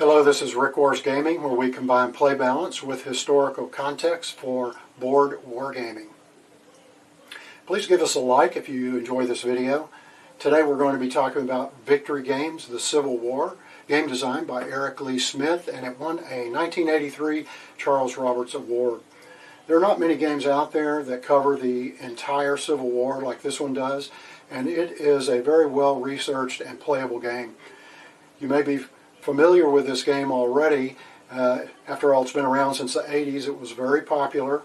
Hello, this is Rick Wars Gaming, where we combine play balance with historical context for board wargaming. Please give us a like if you enjoy this video. Today we're going to be talking about Victory Games, the Civil War, game designed by Eric Lee Smith, and it won a 1983 Charles Roberts Award. There are not many games out there that cover the entire Civil War like this one does, and it is a very well researched and playable game. You may be familiar with this game already. After all, it's been around since the 80s. It was very popular,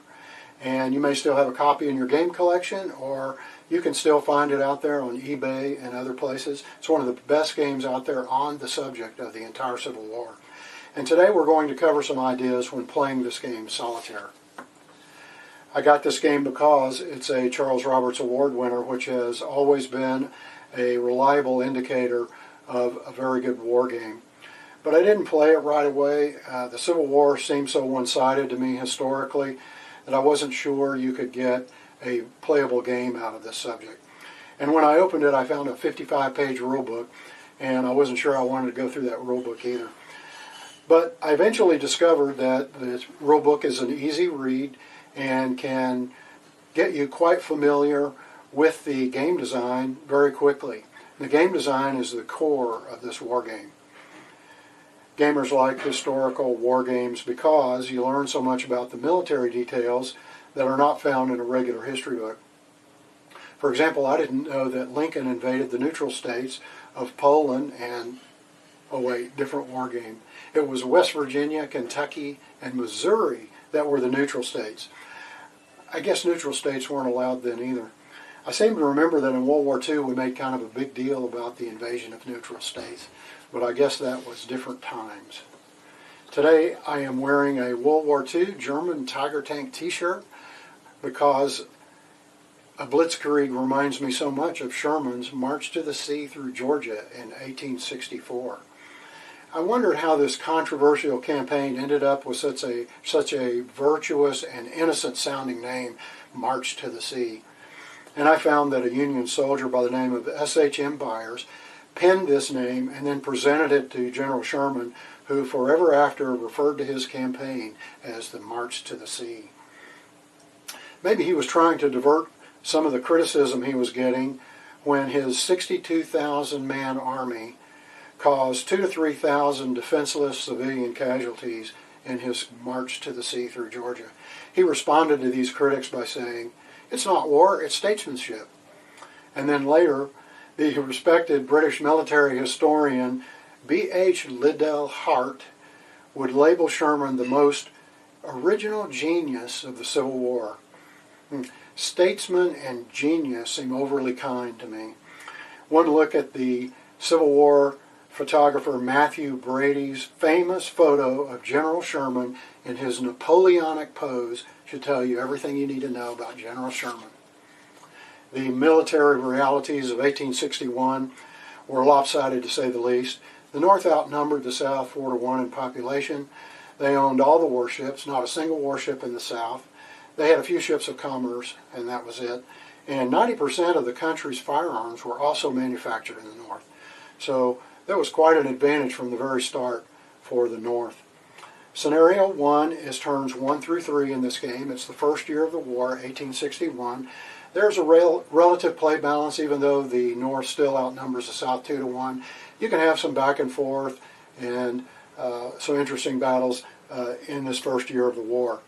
and you may still have a copy in your game collection, or you can still find it out there on eBay and other places. It's one of the best games out there on the subject of the entire Civil War. And today we're going to cover some ideas when playing this game, Solitaire. I got this game because it's a Charles Roberts Award winner, which has always been a reliable indicator of a very good war game. But I didn't play it right away. The Civil War seemed so one-sided to me historically that I wasn't sure you could get a playable game out of this subject. And when I opened it, I found a 55-page rule book, and I wasn't sure I wanted to go through that rule book either. But I eventually discovered that the rule book is an easy read and can get you quite familiar with the game design very quickly. The game design is the core of this war game. Gamers like historical war games because you learn so much about the military details that are not found in a regular history book. For example, I didn't know that Lincoln invaded the neutral states of Poland and, different war game. It was West Virginia, Kentucky, and Missouri that were the neutral states. I guess neutral states weren't allowed then either. I seem to remember that in World War II we made kind of a big deal about the invasion of neutral states, but I guess that was different times. Today I am wearing a World War II German Tiger tank t-shirt because a blitzkrieg reminds me so much of Sherman's march to the sea through Georgia in 1864. I wondered how this controversial campaign ended up with such a virtuous and innocent sounding name, March to the Sea. And I found that a Union soldier by the name of S.H.M. Byers penned this name and then presented it to General Sherman, who forever after referred to his campaign as the March to the Sea. Maybe he was trying to divert some of the criticism he was getting when his 62,000-man army caused 2,000 to 3,000 defenseless civilian casualties in his march to the sea through Georgia. He responded to these critics by saying, "It's not war, it's statesmanship." And then later, the respected British military historian B.H. Liddell Hart would label Sherman the most original genius of the Civil War. Statesman and genius seem overly kind to me. One look at the Civil War photographer Matthew Brady's famous photo of General Sherman in his Napoleonic pose should tell you everything you need to know about General Sherman. The military realities of 1861 were lopsided, to say the least. The North outnumbered the South 4-1 in population. They owned all the warships, not a single warship in the South. They had a few ships of commerce, and that was it. And 90% of the country's firearms were also manufactured in the North. So that was quite an advantage from the very start for the North. Scenario 1 is turns 1 through 3 in this game. It's the first year of the war, 1861. There's a relative play balance, even though the North still outnumbers the South 2-1. You can have some back and forth and some interesting battles in this first year of the war.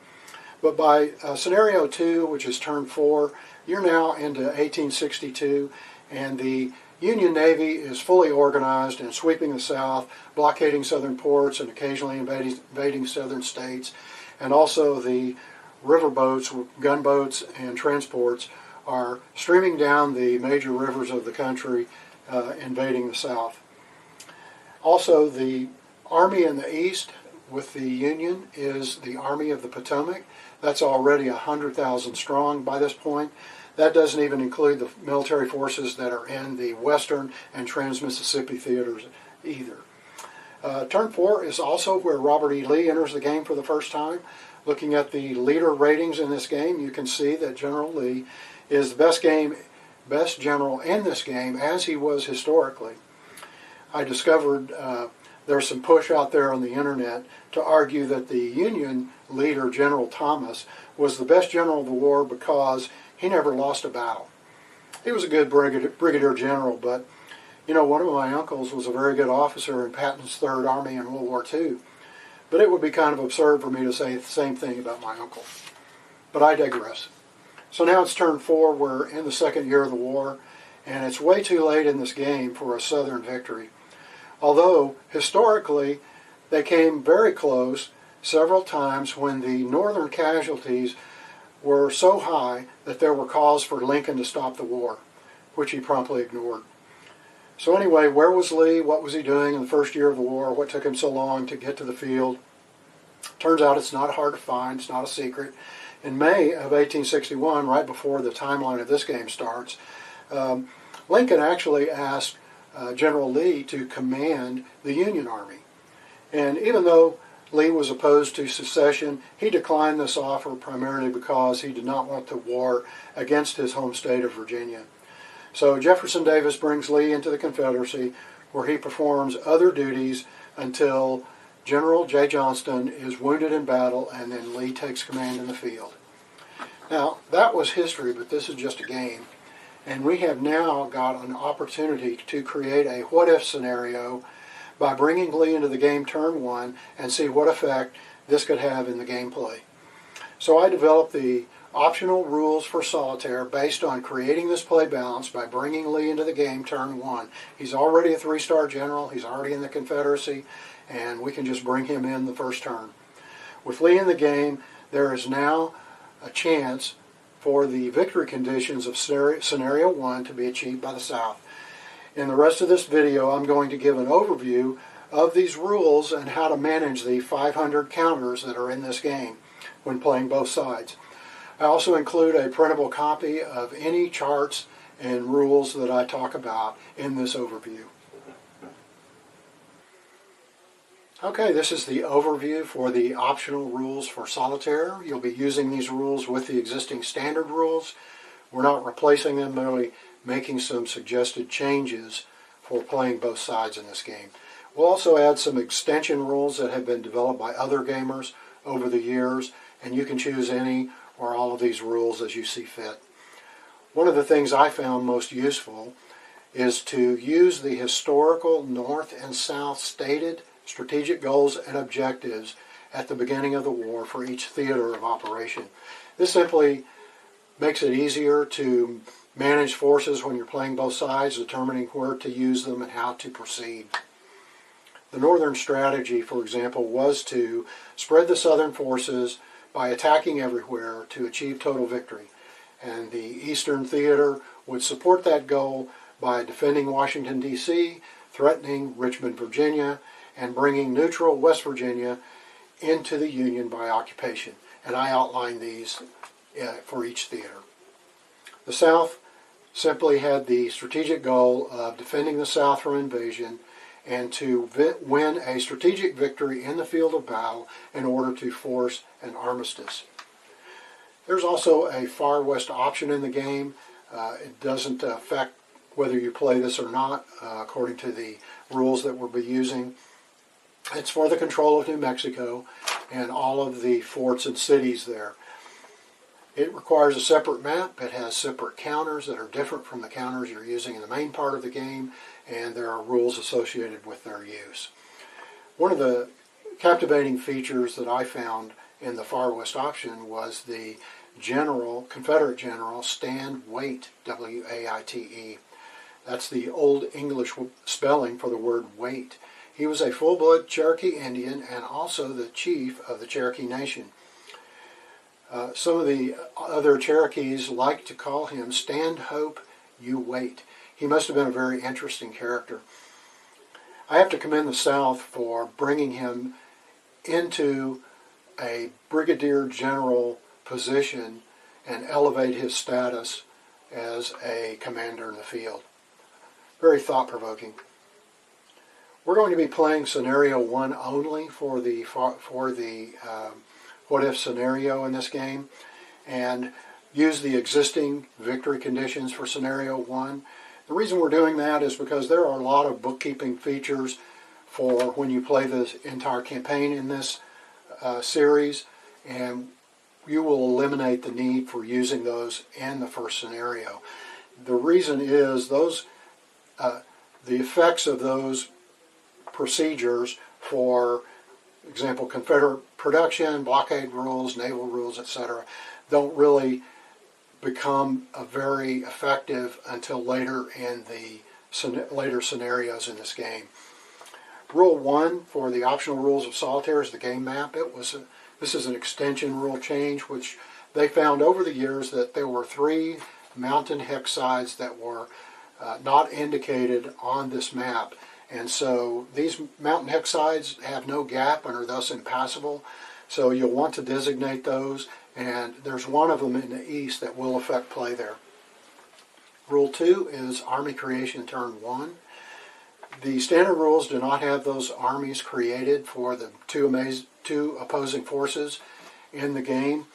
But by Scenario 2, which is turn 4, you're now into 1862, and the Union Navy is fully organized and sweeping the South, blockading southern ports and occasionally invading southern states. And also the riverboats, gunboats, and transports are streaming down the major rivers of the country, invading the South. Also, the army in the east with the Union is the Army of the Potomac. That's already 100,000 strong by this point. That doesn't even include the military forces that are in the Western and Trans-Mississippi theaters either. Turn 4 is also where Robert E. Lee enters the game for the first time. Looking at the leader ratings in this game, you can see that General Lee is the best general in this game, as he was historically. I discovered there's some push out there on the internet to argue that the Union leader, General Thomas, was the best general of the war because he never lost a battle. He was a good brigadier general, but you know, one of my uncles was a very good officer in Patton's Third Army in World War II. But it would be kind of absurd for me to say the same thing about my uncle. But I digress. So now it's turn 4. We're in the second year of the war, and it's way too late in this game for a Southern victory. Although, historically, they came very close several times when the Northern casualties were so high that there were calls for Lincoln to stop the war, which he promptly ignored. So anyway, where was Lee? What was he doing in the first year of the war? What took him so long to get to the field? Turns out it's not hard to find. It's not a secret. In May of 1861, right before the timeline of this game starts, Lincoln actually asked General Lee to command the Union Army. And even though Lee was opposed to secession, he declined this offer primarily because he did not want the war against his home state of Virginia. So Jefferson Davis brings Lee into the Confederacy, where he performs other duties until General J. Johnston is wounded in battle, and then Lee takes command in the field. Now, that was history, but this is just a game. And we have now got an opportunity to create a what-if scenario by bringing Lee into the game turn 1 and see what effect this could have in the gameplay. So I developed the optional rules for Solitaire based on creating this play balance by bringing Lee into the game turn 1. He's already a 3-star general, he's already in the Confederacy, and we can just bring him in the first turn. With Lee in the game, there is now a chance for the victory conditions of Scenario 1 to be achieved by the South. In the rest of this video, I'm going to give an overview of these rules and how to manage the 500 counters that are in this game when playing both sides. I also include a printable copy of any charts and rules that I talk about in this overview. Okay, this is the overview for the optional rules for Solitaire. You'll be using these rules with the existing standard rules. We're not replacing them, merely making some suggested changes for playing both sides in this game. We'll also add some extension rules that have been developed by other gamers over the years, and you can choose any or all of these rules as you see fit. One of the things I found most useful is to use the historical North and South stated strategic goals and objectives at the beginning of the war for each theater of operation. This simply makes it easier to manage forces when you're playing both sides, determining where to use them and how to proceed. The Northern strategy, for example, was to spread the Southern forces by attacking everywhere to achieve total victory. And the Eastern Theater would support that goal by defending Washington, D.C., threatening Richmond, Virginia, and bringing neutral West Virginia into the Union by occupation. And I outlined these for each theater. The South simply had the strategic goal of defending the South from invasion and to win a strategic victory in the field of battle in order to force an armistice. There's also a Far West option in the game. It doesn't affect whether you play this or not, according to the rules that we'll be using. It's for the control of New Mexico and all of the forts and cities there. It requires a separate map. It has separate counters that are different from the counters you're using in the main part of the game, and there are rules associated with their use. One of the captivating features that I found in the Far West option was the Confederate General Stand Waite, W-A-I-T-E. That's the Old English spelling for the word Waite. He was a full-blood Cherokee Indian and also the chief of the Cherokee Nation. Some of the other Cherokees like to call him Stand Hope, You Wait. He must have been a very interesting character. I have to commend the South for bringing him into a brigadier general position and elevate his status as a commander in the field. Very thought-provoking. We're going to be playing Scenario 1 only for the what-if scenario in this game, and use the existing victory conditions for Scenario 1. The reason we're doing that is because there are a lot of bookkeeping features for when you play the entire campaign in this series, and you will eliminate the need for using those in the first scenario. The reason is those the effects of those procedures, for example, Confederate production, blockade rules, naval rules, etc., don't really become very effective until later in the later scenarios in this game. Rule 1 for the optional rules of Solitaire is the game map. This is an extension rule change, which they found over the years that there were 3 mountain hex sides that were not indicated on this map. And so these mountain hex sides have no gap and are thus impassable. So you'll want to designate those, and there's one of them in the east that will affect play there. Rule 2 is Army creation turn 1. The standard rules do not have those armies created for the two opposing forces in the game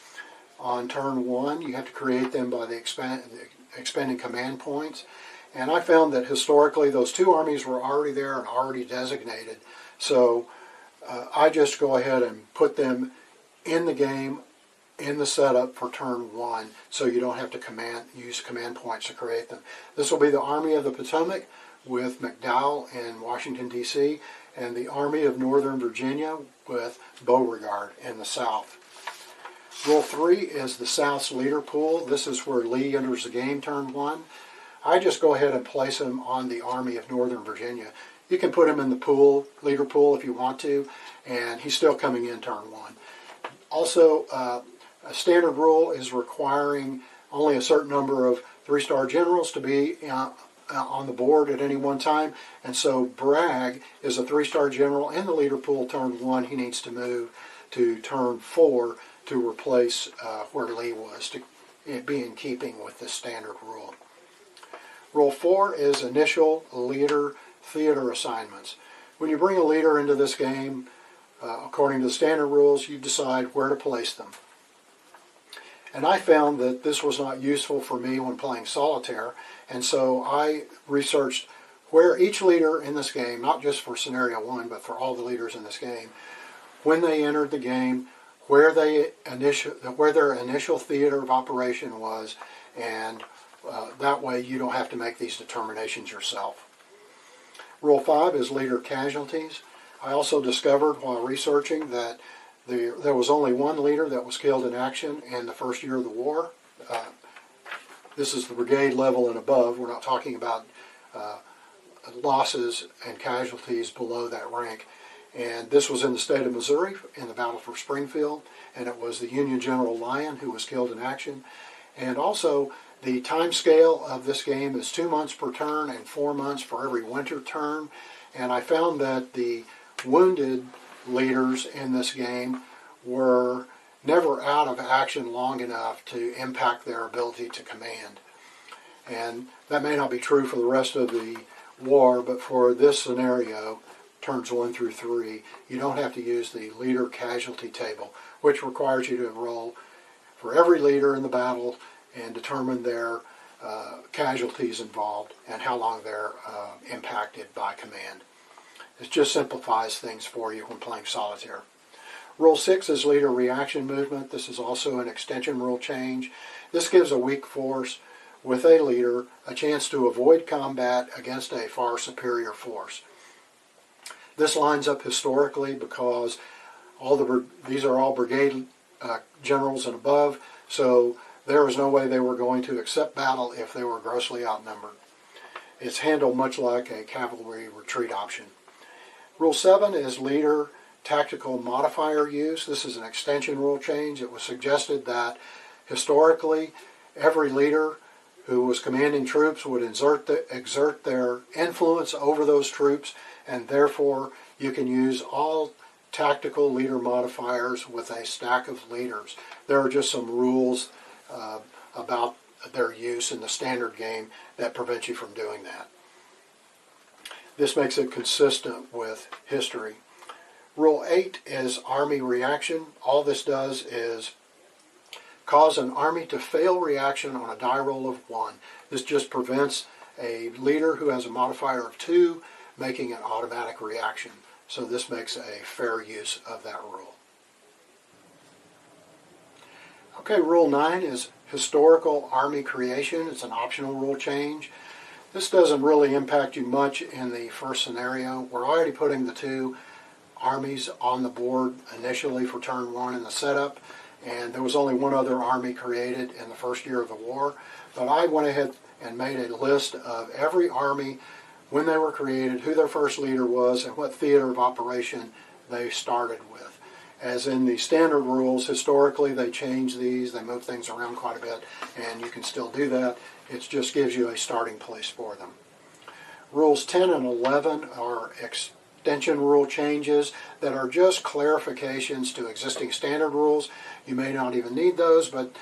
on turn 1. You have to create them by the expending command points. And I found that historically those 2 armies were already there and already designated. So I just go ahead and put them in the game in the setup for turn 1, so you don't have to use command points to create them. This will be the Army of the Potomac with McDowell in Washington, D.C., and the Army of Northern Virginia with Beauregard in the south. Rule 3 is the South's leader pool. This is where Lee enters the game turn 1. I just go ahead and place him on the Army of Northern Virginia. You can put him in the pool, leader pool, if you want to, and he's still coming in turn 1. Also, a standard rule is requiring only a certain number of 3-star generals to be on the board at any one time, and so Bragg is a 3-star general in the leader pool turn 1. He needs to move to turn 4 to replace where Lee was, to be in keeping with this standard rule. Rule 4 is initial leader theater assignments. When you bring a leader into this game, according to the standard rules, you decide where to place them. And I found that this was not useful for me when playing Solitaire, and so I researched where each leader in this game, not just for Scenario 1, but for all the leaders in this game, when they entered the game, where their initial theater of operation was, and that way you don't have to make these determinations yourself. Rule 5 is leader casualties. I also discovered while researching that there was only one leader that was killed in action in the first year of the war. This is the brigade level and above. We're not talking about losses and casualties below that rank. And this was in the state of Missouri in the Battle for Springfield, and it was the Union General Lyon who was killed in action. And also, the time scale of this game is 2 months per turn and 4 months for every winter turn. And I found that the wounded leaders in this game were never out of action long enough to impact their ability to command. And that may not be true for the rest of the war, but for this scenario, turns 1 through 3, you don't have to use the leader casualty table, which requires you to enroll for every leader in the battle and determine their casualties involved and how long they're impacted by command. It just simplifies things for you when playing Solitaire. Rule 6 is leader reaction movement. This is also an extension rule change. This gives a weak force with a leader a chance to avoid combat against a far superior force. This lines up historically because these are all brigade generals and above, so there was no way they were going to accept battle if they were grossly outnumbered. It's handled much like a cavalry retreat option. Rule 7 is leader tactical modifier use. This is an extension rule change. It was suggested that historically every leader who was commanding troops would exert their influence over those troops, and therefore you can use all tactical leader modifiers with a stack of leaders. There are just some rules about their use in the standard game that prevent you from doing that. This makes it consistent with history. Rule 8 is army reaction. All this does is cause an army to fail reaction on a die roll of 1. This just prevents a leader who has a modifier of 2 making an automatic reaction. So this makes a fair use of that rule. Okay, Rule 9 is historical army creation. It's an optional rule change. This doesn't really impact you much in the first scenario. We're already putting the two armies on the board initially for turn 1 in the setup, and there was only one other army created in the first year of the war. But I went ahead and made a list of every army, when they were created, who their first leader was, and what theater of operation they started with. As in the standard rules, historically they change these, they move things around quite a bit, and you can still do that. It just gives you a starting place for them. Rules 10 and 11 are extension rule changes that are just clarifications to existing standard rules. You may not even need those, but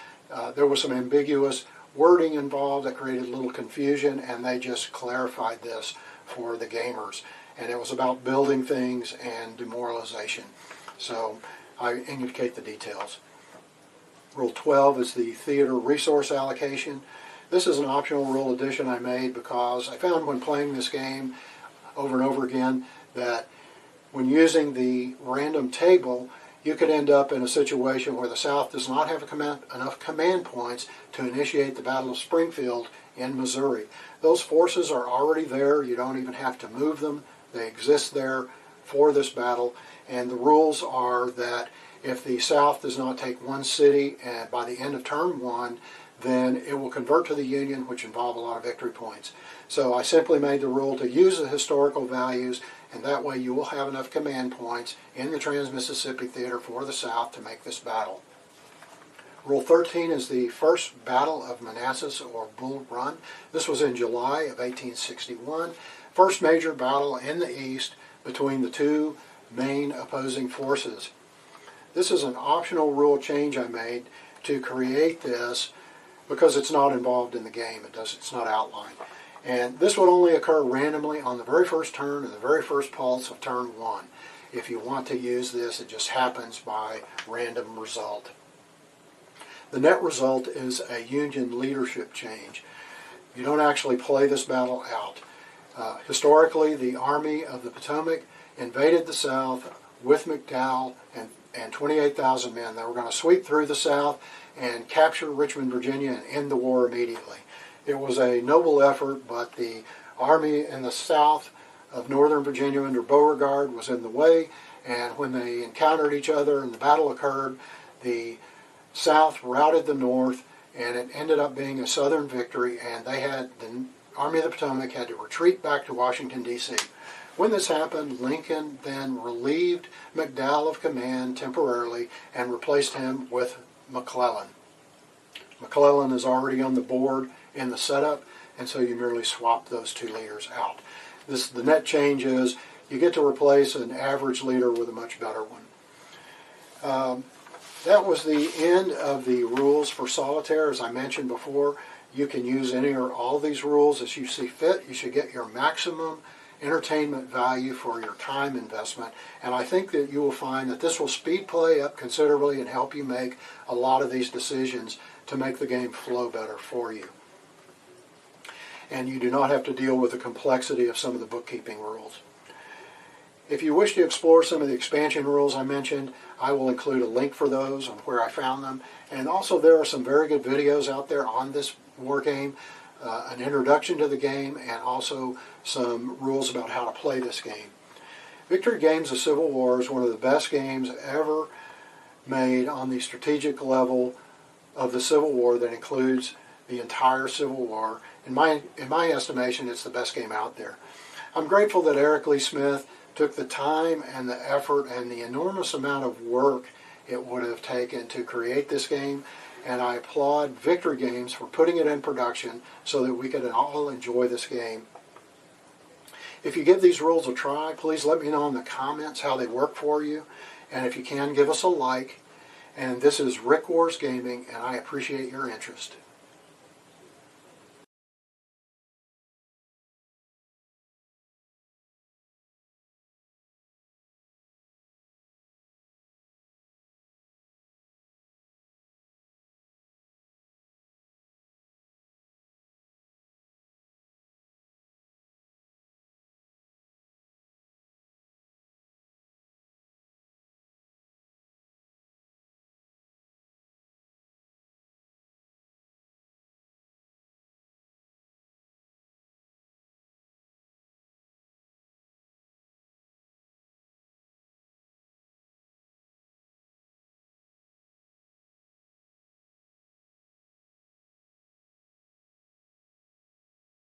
there was some ambiguous wording involved that created a little confusion, and they just clarified this for the gamers. And it was about building things and demoralization. So I indicate the details. Rule 12 is the theater resource allocation. This is an optional rule addition I made because I found when playing this game over and over again that when using the random table, you could end up in a situation where the South does not have enough command points to initiate the Battle of Springfield in Missouri. Those forces are already there. You don't even have to move them. They exist there for this battle. And the rules are that if the South does not take one city by the end of turn 1, then it will convert to the Union, which involve a lot of victory points. So I simply made the rule to use the historical values, and that way you will have enough command points in the Trans-Mississippi Theater for the South to make this battle. Rule 13 is the first Battle of Manassas, or Bull Run. This was in July of 1861. First major battle in the East between the two main opposing forces. This is an optional rule change I made to create this because it's not involved in the game. It's not outlined. And this would only occur randomly on the very first turn and the very first pulse of turn 1. If you want to use this, it just happens by random result. The net result is a Union leadership change. You don't actually play this battle out. Historically, the Army of the Potomac invaded the South with McDowell and 28,000 men. They were going to sweep through the South and capture Richmond, Virginia, and end the war immediately. It was a noble effort, but the army in the south of northern Virginia under Beauregard was in the way, and when they encountered each other and the battle occurred, the South routed the North, and it ended up being a Southern victory, and the Army of the Potomac had to retreat back to Washington, D.C. When this happened, Lincoln then relieved McDowell of command temporarily and replaced him with McClellan. McClellan is already on the board in the setup, and so you merely swap those two leaders out. The net change is you get to replace an average leader with a much better one. That was the end of the rules for Solitaire. As I mentioned before, you can use any or all of these rules as you see fit. You should get your maximum entertainment value for your time investment, and I think that you will find that this will speed play up considerably and help you make a lot of these decisions to make the game flow better for you. And you do not have to deal with the complexity of some of the bookkeeping rules. If you wish to explore some of the expansion rules I mentioned, I will include a link for those on where I found them. And also there are some very good videos out there on this war game, an introduction to the game, and also some rules about how to play this game. Victory Games of Civil War is one of the best games ever made on the strategic level of the Civil War that includes the entire Civil War. In my estimation, it's the best game out there. I'm grateful that Eric Lee Smith took the time and the effort and the enormous amount of work it would have taken to create this game, and I applaud Victory Games for putting it in production so that we could all enjoy this game. If you give these rules a try, please let me know in the comments how they work for you, and if you can, give us a like. And this is Rick Wars Gaming, and I appreciate your interest.